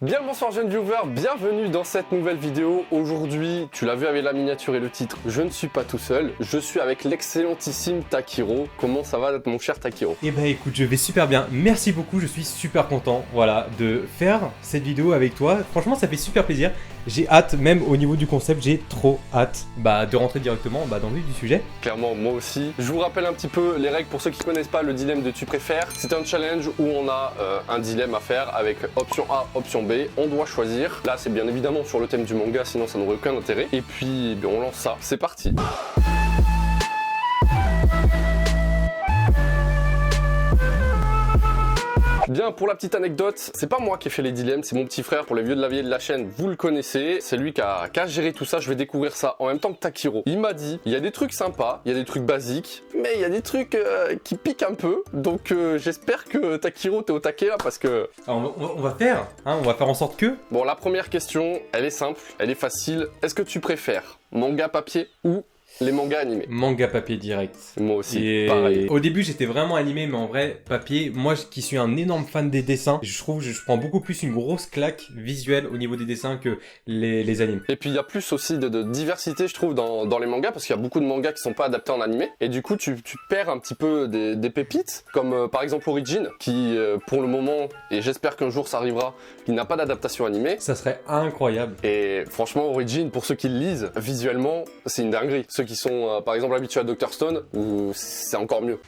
Bien le bonsoir jeunes viewers, bienvenue dans cette nouvelle vidéo. Aujourd'hui, tu l'as vu avec la miniature et le titre, je ne suis pas tout seul, je suis avec l'excellentissime Takiro. Comment ça va mon cher Takiro? Eh ben écoute, je vais super bien, merci beaucoup, je suis super content voilà, de faire cette vidéo avec toi. Franchement ça fait super plaisir, j'ai hâte, même au niveau du concept, j'ai trop hâte de rentrer directement dans le vif du sujet. Clairement, moi aussi. Je vous rappelle un petit peu les règles pour ceux qui ne connaissent pas le dilemme de tu préfères. C'est un challenge où on a un dilemme à faire avec option A, option B. On doit choisir. Là, c'est bien évidemment sur le thème du manga, sinon ça n'aurait aucun intérêt. Et puis, on lance ça. C'est parti. Bien, pour la petite anecdote, c'est pas moi qui ai fait les dilemmes, c'est mon petit frère, pour les vieux de la vieille de la chaîne, vous le connaissez, c'est lui qui a géré tout ça, je vais découvrir ça en même temps que Takiro. Il m'a dit, il y a des trucs sympas, il y a des trucs basiques, mais il y a des trucs qui piquent un peu, donc j'espère que Takiro t'es au taquet là, parce que... Alors, on va faire en sorte que... Bon, la première question, elle est simple, elle est facile, est-ce que tu préfères manga papier ou les mangas animés? Manga papier direct. Moi aussi, Et pareil. au début j'étais vraiment animé, mais en vrai papier, moi qui suis un énorme fan des dessins, je trouve que je prends beaucoup plus une grosse claque visuelle au niveau des dessins que les animes. Et puis il y a plus aussi de diversité je trouve dans les mangas, parce qu'il y a beaucoup de mangas qui sont pas adaptés en animé, et du coup tu perds un petit peu des pépites, comme par exemple Origin, qui pour le moment, et j'espère qu'un jour ça arrivera, il n'a pas d'adaptation animée. Ça serait incroyable. Et franchement Origin, pour ceux qui le lisent, visuellement c'est une dinguerie. Ceux qui sont par exemple habitués à Dr Stone, où c'est encore mieux.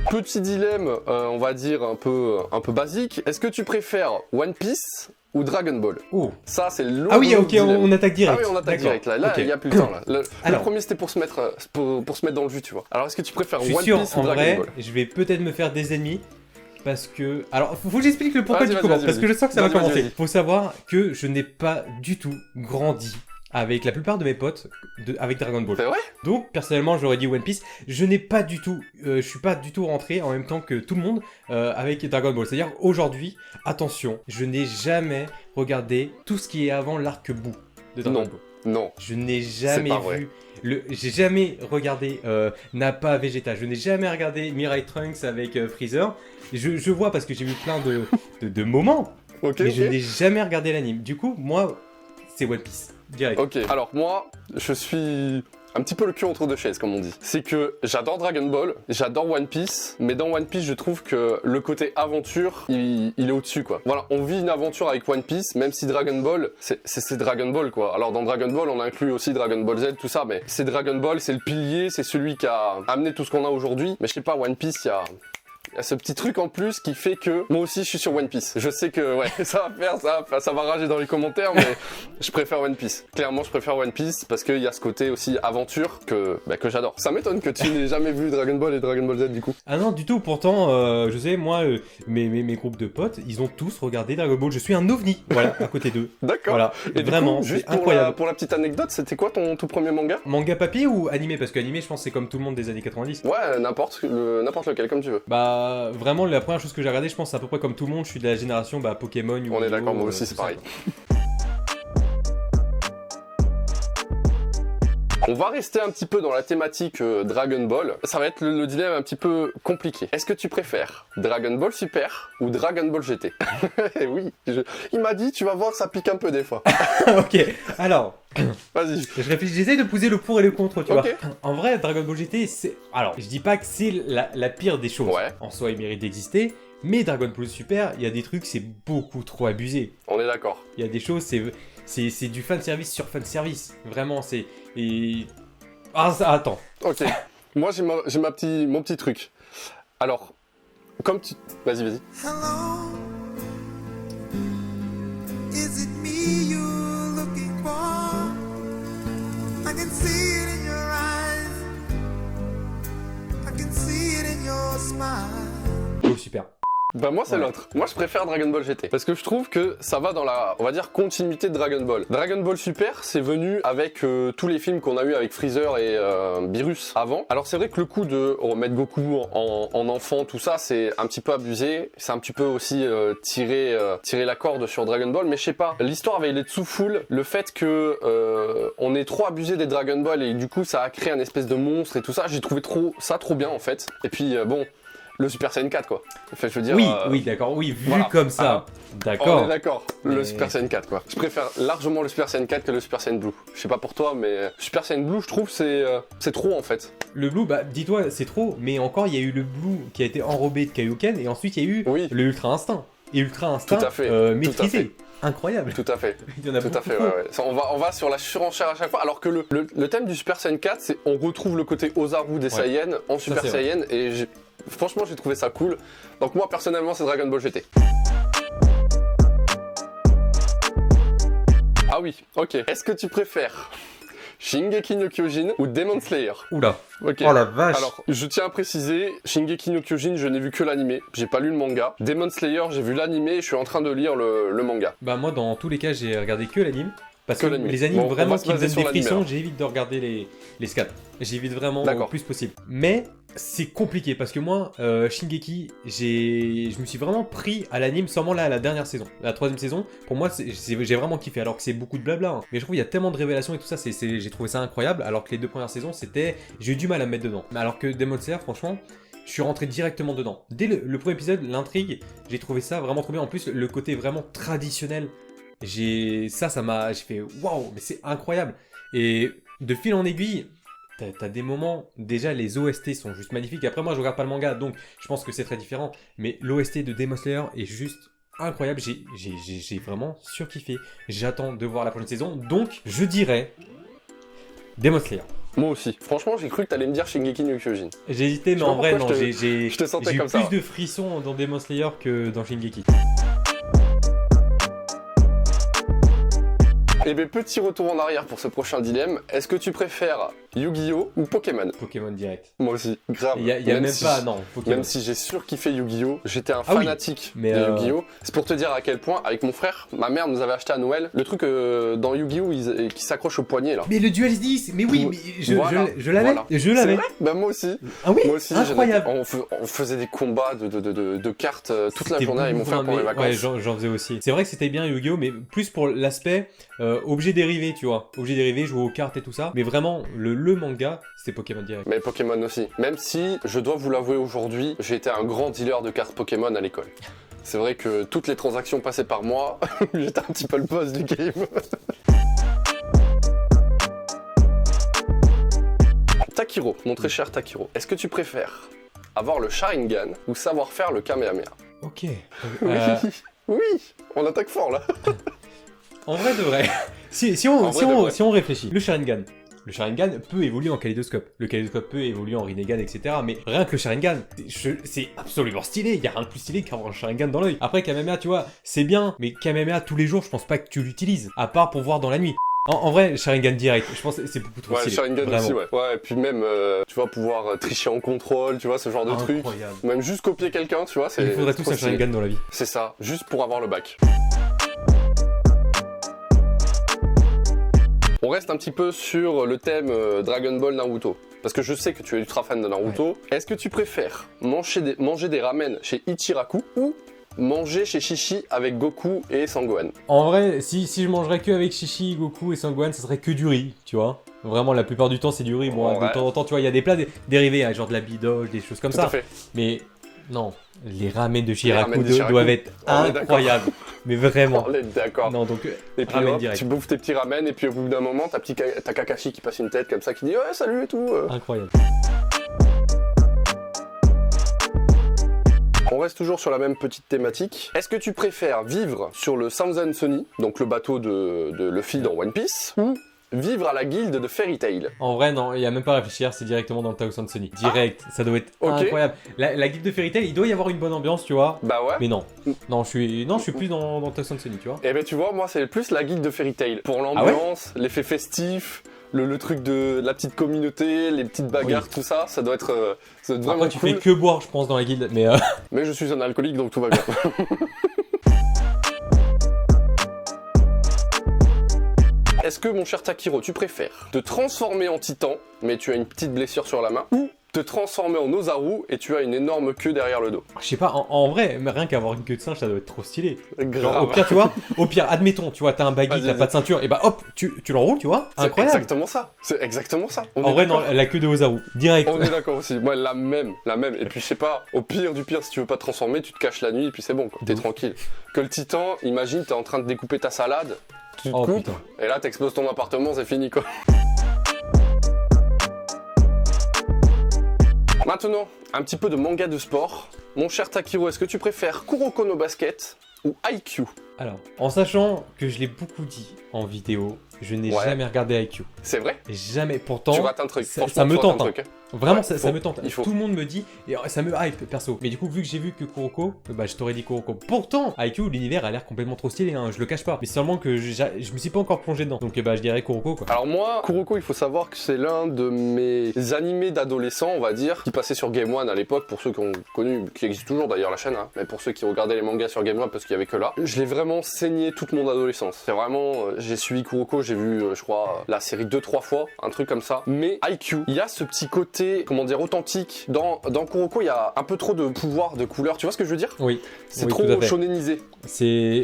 Petit dilemme, on va dire un peu basique. Est-ce que tu préfères One Piece ou Dragon Ball? Oh. Ça c'est le Ah oui, ok, dilemme. on attaque direct. Ah oui, on attaque direct là. Là, il okay. y a plus de temps là. Le Alors, premier c'était pour se mettre dans le jus, tu vois. Alors est-ce que tu préfères je suis One sûr, Piece ou en Dragon vrai, Ball? je vais peut-être me faire des ennemis. Parce que... Alors, faut que j'explique le pourquoi Vas-y, du comment. vas-y, Parce que je sens que ça va vas-y, commencer. vas-y. Faut savoir que je n'ai pas du tout grandi avec la plupart de mes potes avec Dragon Ball. C'est vrai? Donc, personnellement, j'aurais dit One Piece. Je n'ai pas du tout... je suis pas du tout rentré en même temps que tout le monde avec Dragon Ball. C'est-à-dire, aujourd'hui, attention, je n'ai jamais regardé tout ce qui est avant l'arc bout de Dragon Ball. Non. Je n'ai jamais vrai. vu... J'ai jamais regardé Nappa Vegeta, je n'ai jamais regardé Mirai Trunks avec Freezer. Je vois parce que j'ai vu plein de moments, mais je n'ai jamais regardé l'anime. Du coup, moi, c'est One Piece, direct. Ok, alors moi, je suis un petit peu le cul entre deux chaises, comme on dit. C'est que j'adore Dragon Ball, j'adore One Piece, mais dans One Piece, je trouve que le côté aventure, il est au-dessus, quoi. Voilà, on vit une aventure avec One Piece, même si Dragon Ball, c'est Dragon Ball, quoi. Alors dans Dragon Ball, on inclut aussi Dragon Ball Z, tout ça, mais c'est Dragon Ball, c'est le pilier, c'est celui qui a amené tout ce qu'on a aujourd'hui. Mais je sais pas, One Piece, il y a ce petit truc en plus qui fait que moi aussi je suis sur One Piece. Je sais que ouais, ça va rager dans les commentaires, mais je préfère One Piece. Clairement, je préfère One Piece parce qu'il y a ce côté aussi aventure que j'adore. Ça m'étonne que tu n'aies jamais vu Dragon Ball et Dragon Ball Z du coup. Ah non, du tout. Pourtant, je sais, moi, mes groupes de potes, ils ont tous regardé Dragon Ball. Je suis un ovni, voilà, à côté d'eux. D'accord. Voilà. Et vraiment, juste incroyable. pour la petite anecdote, c'était quoi ton tout premier manga? Manga papier ou animé? Parce que animé, je pense, c'est comme tout le monde des années 90. Ouais, n'importe lequel, comme tu veux. Vraiment, la première chose que j'ai regardé, je pense, c'est à peu près comme tout le monde. Je suis de la génération Pokémon. On est d'accord, moi aussi, c'est pareil. On va rester un petit peu dans la thématique Dragon Ball. Ça va être le dilemme un petit peu compliqué. Est-ce que tu préfères Dragon Ball Super ou Dragon Ball GT? Eh oui, il m'a dit, tu vas voir, ça pique un peu des fois. Ok, alors... Vas-y. J'essaie de poser le pour et le contre, tu vois. Okay. En vrai, Dragon Ball GT, c'est... Alors, je dis pas que c'est la pire des choses. Ouais. En soi, il mérite d'exister. Mais Dragon Ball Super, il y a des trucs, c'est beaucoup trop abusé. On est d'accord. Il y a des choses, c'est du fanservice sur fanservice. Vraiment, c'est... Attends. Ok. Moi, j'ai mon petit truc. Alors, comme tu... Vas-y. Hello, is it me you're looking for? I can see it in your eyes. I can see it in your smile. Oh, super. Bah moi c'est l'autre. Moi je préfère Dragon Ball GT. Parce que je trouve que ça va dans la, on va dire, continuité de Dragon Ball. Dragon Ball Super c'est venu avec tous les films qu'on a eu avec Freezer et Beerus avant. Alors c'est vrai que le coup de remettre Goku en enfant, tout ça c'est un petit peu abusé. C'est un petit peu aussi tirer la corde sur Dragon Ball. Mais je sais pas, l'histoire avec les Tsu-Full, le fait que on est trop abusé des Dragon Ball et du coup ça a créé un espèce de monstre et tout ça, j'ai trouvé ça trop bien en fait. Et puis bon... le Super Saiyan 4 quoi. Enfin, je veux dire, oui, d'accord, oui, vu voilà. comme ça, d'accord. On est d'accord, le Mais- Super Saiyan 4 quoi. Je préfère largement le Super Saiyan 4 que le Super Saiyan Blue. Je sais pas pour toi, mais Super Saiyan Blue, je trouve c'est trop en fait. Le Blue, bah dis-toi, c'est trop, mais encore il y a eu le Blue qui a été enrobé de Kaioken, et ensuite il y a eu Oui. le Ultra Instinct. Et Ultra Instinct Tout à fait, maîtrisé. tout à fait. Incroyable. Tout à fait. Il y en a Tout à beaucoup fait, trop. ouais. Ça, on va sur la surenchère à chaque fois, alors que le thème du Super Saiyan 4, c'est on retrouve le côté Ozaru des Saiyans en Super c'est vrai. Saiyan, et franchement j'ai trouvé ça cool. Donc moi personnellement c'est Dragon Ball GT. Ah oui, ok. Est-ce que tu préfères Shingeki no Kyojin ou Demon Slayer? Oula. Ok. Oh la vache. Alors, je tiens à préciser, Shingeki no Kyojin, je n'ai vu que l'animé, j'ai pas lu le manga. Demon Slayer, j'ai vu l'animé et je suis en train de lire le manga. Bah moi dans tous les cas j'ai regardé que l'anime. Parce que Que l'anime. les animes Bon, on vraiment va se qui me baser donnent sur des l'anime, frissons, alors. j'évite de regarder les scats. J'évite vraiment D'accord. le plus possible. Mais c'est compliqué parce que moi, Shingeki, je me suis vraiment pris à l'anime seulement là à la dernière saison. La 3e saison, pour moi j'ai vraiment kiffé alors que c'est beaucoup de blabla. Hein. Mais je trouve qu'il y a tellement de révélations et tout ça, j'ai trouvé ça incroyable alors que les 2 premières saisons j'ai eu du mal à me mettre dedans. Alors que Demon Slayer franchement... Je suis rentré directement dedans. Dès le premier épisode, l'intrigue, j'ai trouvé ça vraiment trop bien. En plus, le côté vraiment traditionnel, j'ai fait waouh, mais c'est incroyable. Et de fil en aiguille, t'as des moments, déjà les OST sont juste magnifiques. Après, moi je regarde pas le manga, donc je pense que c'est très différent. Mais l'OST de Demon Slayer est juste incroyable. J'ai vraiment surkiffé. J'attends de voir la prochaine saison, donc je dirais Demon Slayer. Moi aussi. Franchement, j'ai cru que t'allais me dire Shingeki no Kyojin. J'ai hésité, mais sais pas en vrai, non, pourquoi j'ai je te sentais eu comme plus ça. de frissons dans Demon Slayer que dans Shingeki. Et bien, petit retour en arrière pour ce prochain dilemme. Est-ce que tu préfères Yu-Gi-Oh ou Pokémon? Pokémon direct. Moi aussi, grave. Il y a même si pas, non, Pokémon. Même si j'ai surkiffé Yu-Gi-Oh, j'étais un Ah oui, fanatique mais de Yu-Gi-Oh. C'est pour te dire à quel point, avec mon frère, ma mère nous avait acheté à Noël le truc dans Yu-Gi-Oh qui s'accroche au poignet là. Mais le Duel 10, mais oui, Pour- mais Voilà, je l'avais, voilà. je C'est l'avais. vrai. Bah moi aussi. Ah oui, Moi aussi, incroyable. on faisait des combats de cartes toute la C'était journée avec mon frère bourrin, pour les mais vacances. ouais, j'en faisais aussi. C'est vrai que c'était bien Yu-Gi-Oh, mais plus pour l'aspect objet dérivé, tu vois. Objet dérivé, jouer aux cartes et tout ça. Mais vraiment, le manga, c'était Pokémon direct. Mais Pokémon aussi. Même si, je dois vous l'avouer aujourd'hui, j'ai été un grand dealer de cartes Pokémon à l'école. C'est vrai que toutes les transactions passaient par moi, j'étais un petit peu le boss du game. Takiro, mon très cher Takiro, est-ce que tu préfères avoir le Sharingan ou savoir faire le Kamehameha? Ok. Oui, oui, on attaque fort là. En vrai de vrai, si on réfléchit, le Sharingan. Le Sharingan peut évoluer en kaléidoscope. Le kaléidoscope peut évoluer en Rinnegan, etc. Mais rien que le Sharingan, c'est absolument stylé. Il y a rien de plus stylé qu'avoir un Sharingan dans l'œil. Après, Kamehameha, tu vois, c'est bien. Mais Kamehameha, tous les jours, je pense pas que tu l'utilises. À part pour voir dans la nuit. En vrai, Sharingan direct, je pense que c'est beaucoup trop Ouais, stylé. Sharingan vraiment. aussi, ouais. Ouais, et puis même, tu vas pouvoir tricher en contrôle, tu vois, ce genre de truc. Incroyable. Ou même juste copier quelqu'un, tu vois, c'est. Il faudrait trop tous un stylé. Sharingan dans la vie. C'est ça, juste pour avoir le bac. On reste un petit peu sur le thème Dragon Ball Naruto. Parce que je sais que tu es ultra fan de Naruto. Est-ce que tu préfères manger des ramen chez Ichiraku ou manger chez Shishi avec Goku et Sangohan? En vrai, si je mangerais que avec Shishi, Goku et Sangohan, ça serait que du riz, tu vois. Vraiment, la plupart du temps, c'est du riz. Bon, Ouais. de temps en temps, tu vois, il y a des plats dérivés, hein, genre de la bidoche, des choses comme Tout ça. à fait. Mais non, les ramen de Shiraku ramen de Shiraku. doivent être On est d'accord. incroyables. Mais vraiment. On est d'accord. Non, donc Et puis ramen hop, direct. tu bouffes tes petits ramen et puis au bout d'un moment, t'as Kakashi qui passe une tête comme ça qui dit ouais salut et tout. Incroyable. On reste toujours sur la même petite thématique. Est-ce que tu préfères vivre sur le Thousand Sunny, donc le bateau de Luffy dans One Piece, ou vivre à la guilde de Fairy Tail? En vrai, non, il n'y a même pas à réfléchir, c'est directement dans le Thousand Sunny. Direct, ça doit être Ok. incroyable. La guilde de Fairy Tail, il doit y avoir une bonne ambiance, tu vois. Bah ouais. Mais non, je suis plus dans le Thousand Sunny, tu vois. Et ben tu vois, moi c'est plus la guilde de Fairy Tail. Pour l'ambiance, l'effet festif, le truc de la petite communauté, les petites bagarres, tout ça, ça doit être vraiment Après, tu cool. fais que boire, je pense, dans la guilde, mais Mais je suis un alcoolique donc tout va bien. Est-ce que mon cher Takiro, tu préfères te transformer en titan, mais tu as une petite blessure sur la main, ou te transformer en Ozaru et tu as une énorme queue derrière le dos. Je sais pas, en vrai, mais rien qu'avoir une queue de singe, ça doit être trop stylé. Grave. Genre, au pire, tu vois, admettons, tu vois, t'as un baggy, t'as pas de ceinture, et bah hop, tu l'enroules, tu vois, incroyable. C'est exactement ça. En vrai, non, la queue de Ozaru, direct. On est d'accord aussi. Moi, la même. Et puis, je sais pas, au pire du pire, si tu veux pas te transformer, tu te caches la nuit et puis c'est bon, quoi. T'es tranquille. Que le titan, imagine, t'es en train de découper ta salade, tu te coupes, putain. Et là, t'exploses ton appartement, c'est fini, quoi. Maintenant, un petit peu de manga de sport. Mon cher Takiro, est-ce que tu préfères Kuroko no Basket ou Haikyuu? Alors, en sachant que je l'ai beaucoup dit en vidéo, je n'ai jamais regardé Haikyuu. C'est vrai? Jamais. Pourtant, tu rates un truc. Ça me tente. Vraiment, ouais, ça me tente. Tout le monde me dit, et ça me hype perso. Mais du coup, vu que j'ai vu que Kuroko, bah je t'aurais dit Kuroko. Pourtant, Haikyuu, l'univers a l'air complètement trop stylé, hein, je le cache pas. Mais seulement que je me suis pas encore plongé dedans. Donc bah je dirais Kuroko quoi. Alors moi, Kuroko, il faut savoir que c'est l'un de mes animés d'adolescents, on va dire, qui passait sur Game One à l'époque, pour ceux qui ont connu, qui existe toujours d'ailleurs la chaîne, hein, mais pour ceux qui regardaient les mangas sur Game One parce qu'il y avait que là. Je l'ai vraiment saigné toute mon adolescence. C'est vraiment, j'ai suivi Kuroko, j'ai vu, je crois, la série 2-3 fois, un truc comme ça. Mais Haikyuu, il y a ce petit côté, comment dire, authentique. Dans Kuroko, il y a un peu trop de pouvoir, de couleurs. Tu vois ce que je veux dire? Oui. C'est trop shonenisé.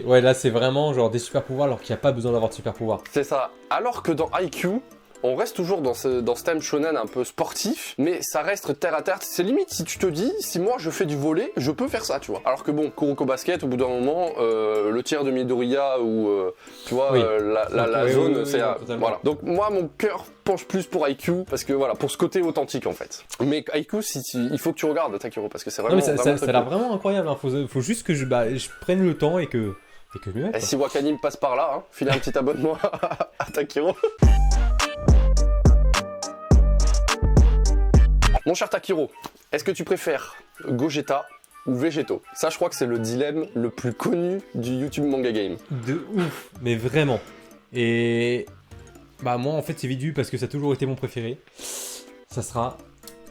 Ouais, là c'est vraiment genre des super pouvoirs alors qu'il n'y a pas besoin d'avoir de super pouvoirs. C'est ça. Alors que dans Haikyuu, on reste toujours dans ce thème shonen un peu sportif, mais ça reste terre à terre. C'est limite si tu te dis, si moi je fais du volley, je peux faire ça, tu vois. Alors que bon, Kuroko Basket, au bout d'un moment, le tir de Midoriya ou tu vois, la zone, c'est voilà. Donc moi, mon cœur penche plus pour Haikyuu parce que voilà, pour ce côté authentique en fait. Mais Haikyuu, il faut que tu regardes Takiro parce que c'est vraiment. Non, mais ça a l'air vraiment incroyable. Hein. Faut juste que je prenne le temps et que je m'y mette. Et si Wakanim passe par là, hein, filez un petit abonnement à Takiro. Mon cher Takiro, est-ce que tu préfères Gogeta ou Végéto? Ça, je crois que c'est le dilemme le plus connu du YouTube Manga Game. De ouf, mais vraiment. Et bah moi, en fait, c'est vite vu parce que ça a toujours été mon préféré. Ça sera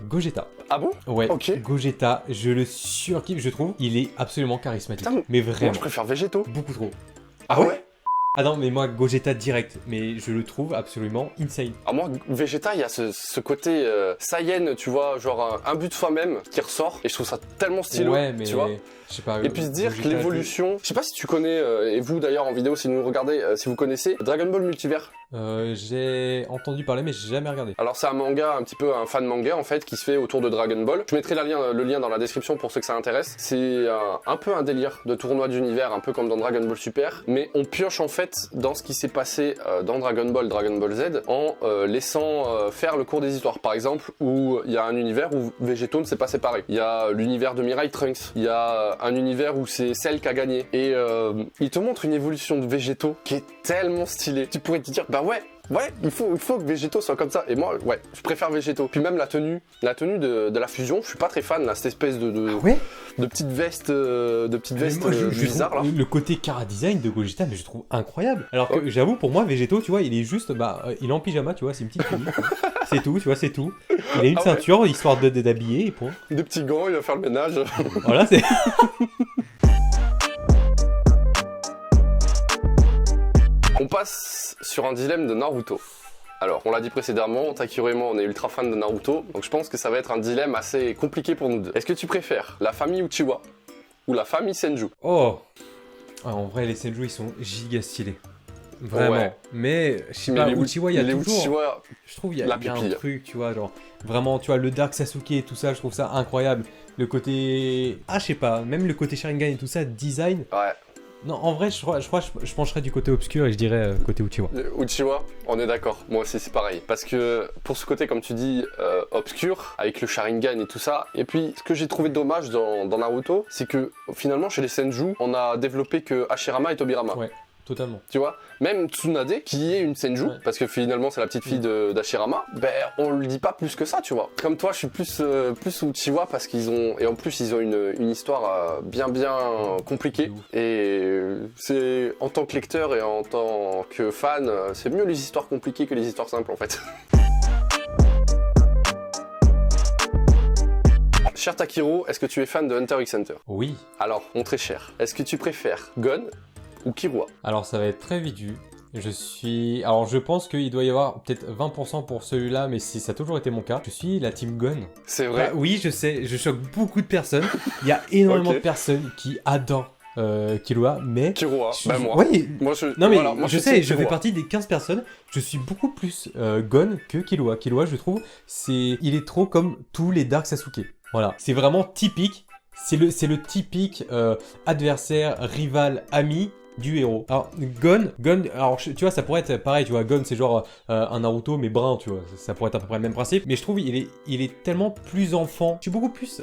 Gogeta. Ah bon? Ouais, ok. Gogeta, je le surkiffe, je trouve. Il est absolument charismatique. Putain, mais vraiment. Moi, je préfère Végéto. Beaucoup trop. Ah ouais? Ah non, mais moi, Gogeta direct, mais je le trouve absolument insane. Ah moi, Vegeta, il y a ce côté Saiyan, tu vois, genre un but de soi-même qui ressort, et je trouve ça tellement stylé, ouais, mais tu vois. Je sais pas. Et puis se dire que l'évolution, je sais pas si tu connais, et vous d'ailleurs en vidéo, si vous regardez, si vous connaissez Dragon Ball Multivers. J'ai entendu parler, mais j'ai jamais regardé. Alors c'est un manga, un petit peu un fan manga en fait, qui se fait autour de Dragon Ball. Je mettrai le lien dans la description pour ceux que ça intéresse. C'est un peu un délire de tournoi d'univers, un peu comme dans Dragon Ball Super, mais on pioche en fait dans ce qui s'est passé dans Dragon Ball Z, en laissant faire le cours des histoires. Par exemple, où il y a un univers où Végéto ne s'est pas séparé. Il y a l'univers de Mirai Trunks. Il y a un univers où c'est Cell qui a gagné. Et il te montre une évolution de Végéto qui est tellement stylée. Tu pourrais te dire, bah ouais, il faut que Végéto soit comme ça. Et moi, ouais, je préfère Végéto. Puis même la tenue de la fusion, je suis pas très fan, là, cette espèce de petite veste, bizarre, là. Le côté cara design de Gogeta, mais je trouve incroyable. Alors que j'avoue, pour moi, Végéto, tu vois, il est juste, il est en pyjama, tu vois, c'est une petite tenue. C'est tout, tu vois, c'est tout. Il a une ceinture, histoire d'habiller, et point. Des petits gants, il va faire le ménage. Voilà, c'est... On passe sur un dilemme de Naruto. Alors, on l'a dit précédemment, Takiro et moi, on est ultra fans de Naruto, donc je pense que ça va être un dilemme assez compliqué pour nous deux. Est-ce que tu préfères la famille Uchiwa ou la famille Senju? Oh, en vrai, les Senju, ils sont giga stylés. Vraiment. Ouais. Mais, je sais pas, Uchiwa, il y a toujours... Uchiwa, je trouve il y a un truc, tu vois, genre... Vraiment, tu vois, le Dark Sasuke et tout ça, je trouve ça incroyable. Le côté... Ah, je sais pas, même le côté Sharingan et tout ça, design... Ouais. Non, en vrai, je crois je pencherais du côté obscur et je dirais côté Uchiwa. Uchiwa, on est d'accord. Moi aussi, c'est pareil. Parce que pour ce côté, comme tu dis, obscur, avec le Sharingan et tout ça. Et puis, ce que j'ai trouvé dommage dans Naruto, c'est que finalement, chez les Senju, on a développé que Hashirama et Tobirama. Ouais. Totalement. Tu vois, même Tsunade, qui est une Senju, parce que finalement c'est la petite fille d'Hashirama, ben on le dit pas plus que ça, tu vois. Comme toi, je suis plus Uchiwa parce qu'ils ont, et en plus ils ont une histoire bien compliquée. Et c'est, en tant que lecteur et en tant que fan, c'est mieux les histoires compliquées que les histoires simples en fait. Cher Takiro, est-ce que tu es fan de Hunter x Hunter? Oui. Alors, mon très cher, est-ce que tu préfères Gon ou Killua? Alors ça va être très vite vu. Alors je pense qu'il doit y avoir peut-être 20% pour celui-là, mais ça a toujours été mon cas. Je suis la team Gon. C'est vrai. Oui, je sais, je choque beaucoup de personnes. Il y a énormément de personnes qui adorent Killua, mais... Killua, moi. Oui. Moi, non mais moi, je sais, je fais partie des 15 personnes. Je suis beaucoup plus Gon que Killua. Killua, je trouve, il est trop comme tous les Dark Sasuke. Voilà, c'est vraiment typique. C'est le typique adversaire, rival, ami du héros. Alors, Gon, alors tu vois, ça pourrait être pareil, tu vois, Gon c'est genre un Naruto mais brun, tu vois, ça pourrait être à peu près le même principe, mais je trouve il est tellement plus enfant. Je suis beaucoup plus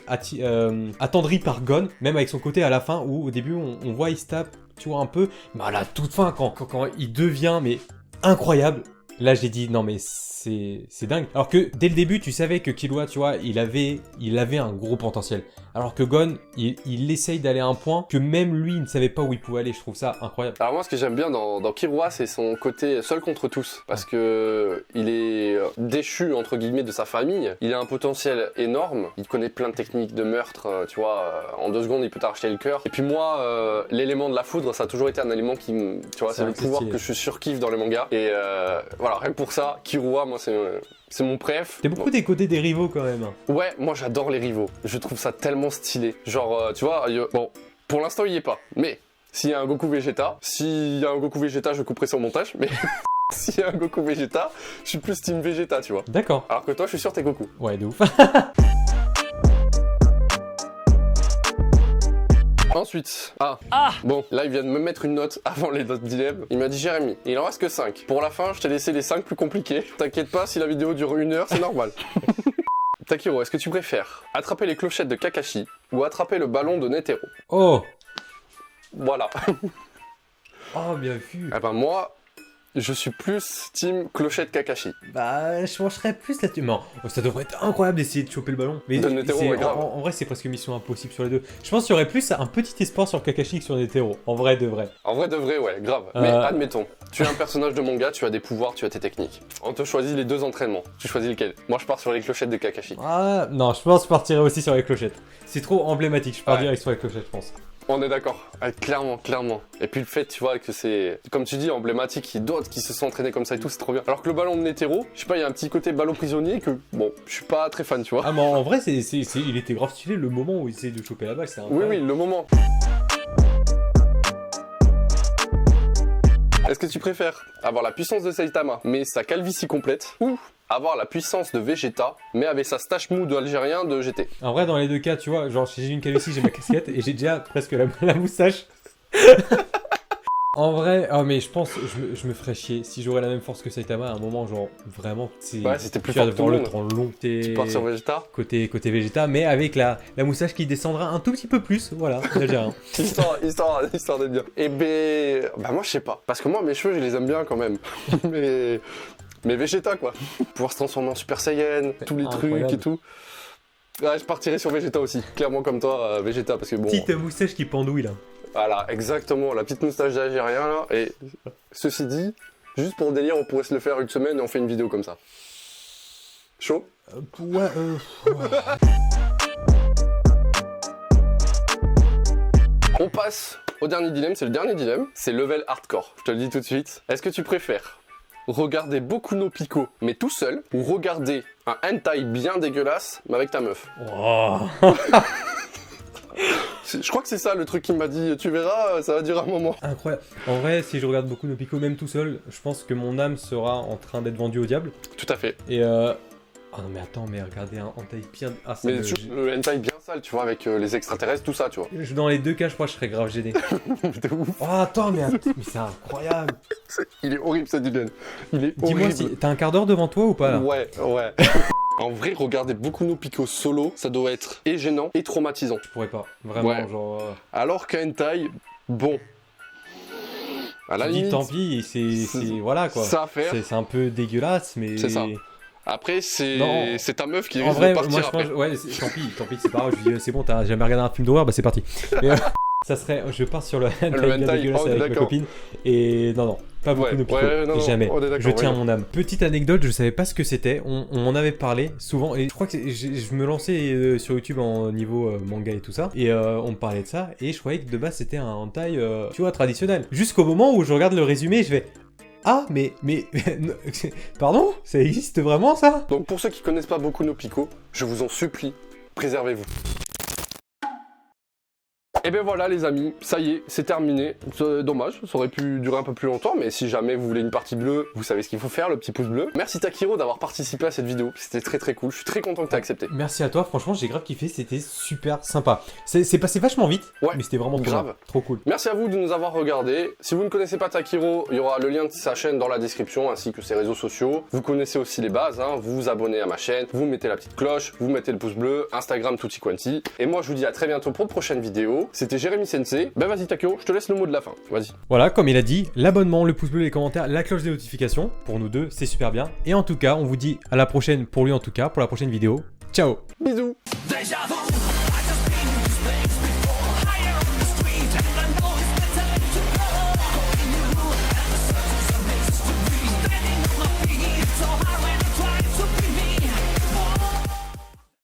attendri par Gon, même avec son côté à la fin où au début on voit il se tape, tu vois, un peu, mais à la toute fin quand il devient mais incroyable. Là, j'ai dit, non, mais c'est dingue. Alors que, dès le début, tu savais que Killua, tu vois, il avait un gros potentiel. Alors que Gon, il essaye d'aller à un point que même lui, il ne savait pas où il pouvait aller. Je trouve ça incroyable. Alors moi, ce que j'aime bien dans Killua, c'est son côté seul contre tous. Parce que il est déchu, entre guillemets, de sa famille. Il a un potentiel énorme. Il connaît plein de techniques de meurtre. Tu vois, en 2 secondes, il peut t'arracher le cœur. Et puis moi, l'élément de la foudre, ça a toujours été un élément qui me... Tu vois, c'est le pouvoir que je surkiffe dans les mangas. Et voilà, rien que pour ça, Killua, moi, c'est mon préf. T'es beaucoup des côtés des rivaux quand même. Ouais, moi j'adore les rivaux. Je trouve ça tellement stylé. Genre, tu vois, bon, pour l'instant il y est pas. Mais s'il y a un Goku Vegeta, je couperai son montage. Mais s'il y a un Goku Vegeta, je suis plus team Vegeta, tu vois. D'accord. Alors que toi, je suis sûr t'es Goku. Ouais, de ouf. Ensuite, bon, là il vient de me mettre une note avant les autres dilemmes. Il m'a dit Jérémy, il en reste que 5. Pour la fin, je t'ai laissé les 5 plus compliqués. T'inquiète pas, si la vidéo dure 1 heure, c'est normal. Takiro, est-ce que tu préfères attraper les clochettes de Kakashi ou attraper le ballon de Netero? Oh. Voilà. Oh, bien vu. Eh ben moi, je suis plus team clochette Kakashi. Bah, je pencherais plus là-dessus. Non, ça devrait être incroyable d'essayer de choper le ballon. Mais en vrai, c'est presque mission impossible sur les deux. Je pense qu'il y aurait plus un petit espoir sur Kakashi que sur Netero. En vrai de vrai. En vrai de vrai, ouais, grave. Mais admettons, tu es un personnage de manga, tu as des pouvoirs, tu as tes techniques. On te choisit les 2 entraînements. Tu choisis lequel? Moi, je pars sur les clochettes de Kakashi. Ah, non, je pense que je partirais aussi sur les clochettes. C'est trop emblématique, je pars direct sur les clochettes, je pense. On est d'accord, clairement. Et puis le fait, tu vois, que c'est, comme tu dis, emblématique, il y a d'autres qui se sont entraînés comme ça et tout, c'est trop bien. Alors que le ballon de Netero, je sais pas, il y a un petit côté ballon prisonnier que, bon, je suis pas très fan, tu vois. Ah, mais en vrai, il était grave stylé le moment où il essayait de choper la balle, c'est incroyable. Oui, le moment. Est-ce que tu préfères avoir la puissance de Saitama, mais sa calvitie complète, ou avoir la puissance de Vegeta, mais avec sa stache mou de Algérien de GT? En vrai, dans les deux cas, tu vois, genre, j'ai une calvitie, j'ai ma casquette, et j'ai déjà presque la moustache. En vrai, mais je pense, je me ferais chier. Si j'aurais la même force que Saitama, à un moment, genre, vraiment, ouais, c'était plus fort que tout le monde. temps long. Tu pars sur Vegeta côté Vegeta, mais avec la moustache qui descendra un tout petit peu plus, voilà, d'Algérien. histoire d'être bien. Et bah moi, je sais pas. Parce que moi, mes cheveux, je les aime bien quand même. mais Vegeta, quoi. Pouvoir se transformer en Super Saiyan, tous les trucs et tout. Ouais, je partirais sur Vegeta aussi. Clairement comme toi, Vegeta, parce que bon... Petite moustache qui pendouille, là. Voilà, exactement, la petite moustache d'Algérien, là. Et ceci dit, juste pour le délire, on pourrait se le faire 1 semaine et on fait une vidéo comme ça. Chaud? Ouais. On passe au dernier dilemme, c'est le dernier dilemme, c'est level hardcore. Je te le dis tout de suite. Est-ce que tu préfères regarder Boku no Pico, mais tout seul, ou regarder un hentai bien dégueulasse, mais avec ta meuf? Oh. Je crois que c'est ça le truc qu'il m'a dit, tu verras, ça va durer un moment. Incroyable. En vrai, si je regarde Boku no Pico même tout seul, je pense que mon âme sera en train d'être vendue au diable. Tout à fait. Et ah non mais attends, mais regardez un hentai bien... Ah, mais le hentai bien sale, tu vois, avec les extraterrestres, tout ça, tu vois. Dans les deux cas, je crois que je serais grave gêné. De ouf. Oh attends, mais c'est incroyable. Il est horrible ce dilemme. Il est Dis-moi, horrible. t'as un quart d'heure devant toi ou pas là? Ouais. En vrai, regarder Boku no Pico solo, ça doit être et gênant et traumatisant. Je pourrais pas, vraiment, ouais. Genre... Alors qu'un hentai, bon... À la limite, tant pis, c'est voilà quoi. Ça à faire. C'est un peu dégueulasse, mais... C'est ça. Après, c'est ta meuf qui en risque vrai, de partir moi, je après. pense, ouais, tant pis, c'est pas grave, je dis, c'est bon, t'as jamais regardé un film d'horreur, bah c'est parti. Et, ça serait, je pars sur le hentai bien dégueulasse avec ma copine, et non, pas Boku no Pico, jamais, je tiens mon âme. Petite anecdote, je savais pas ce que c'était, on en avait parlé souvent, et je crois que je me lançais sur YouTube en niveau manga et tout ça, et on me parlait de ça, et je croyais que de base c'était un hentai, tu vois, traditionnel. Jusqu'au moment où je regarde le résumé, et je vais... Ah, mais... Pardon? Ça existe vraiment, ça? Donc pour ceux qui connaissent pas Boku no Pico, je vous en supplie, préservez-vous. Et ben voilà les amis, ça y est, c'est terminé. C'est dommage, ça aurait pu durer un peu plus longtemps, mais si jamais vous voulez une partie bleue, vous savez ce qu'il faut faire, le petit pouce bleu. Merci Takiro d'avoir participé à cette vidéo, c'était très très cool, je suis très content que t'aies accepté. Merci à toi, franchement j'ai grave kiffé, c'était super sympa. C'est passé vachement vite, ouais, mais c'était vraiment grave. Trop cool. Merci à vous de nous avoir regardés. Si vous ne connaissez pas Takiro, il y aura le lien de sa chaîne dans la description, ainsi que ses réseaux sociaux. Vous connaissez aussi les bases, hein. Vous vous abonnez à ma chaîne, vous mettez la petite cloche, vous mettez le pouce bleu, Instagram tutti quanti. Et moi je vous dis à très bientôt pour de prochaines vidéos. C'était Jérémy Sensei. Ben vas-y Takiro, je te laisse le mot de la fin, vas-y. Voilà, comme il a dit, l'abonnement, le pouce bleu, les commentaires, la cloche des notifications, pour nous deux, c'est super bien. Et en tout cas, on vous dit à la prochaine, pour lui en tout cas, pour la prochaine vidéo. Ciao. Bisous.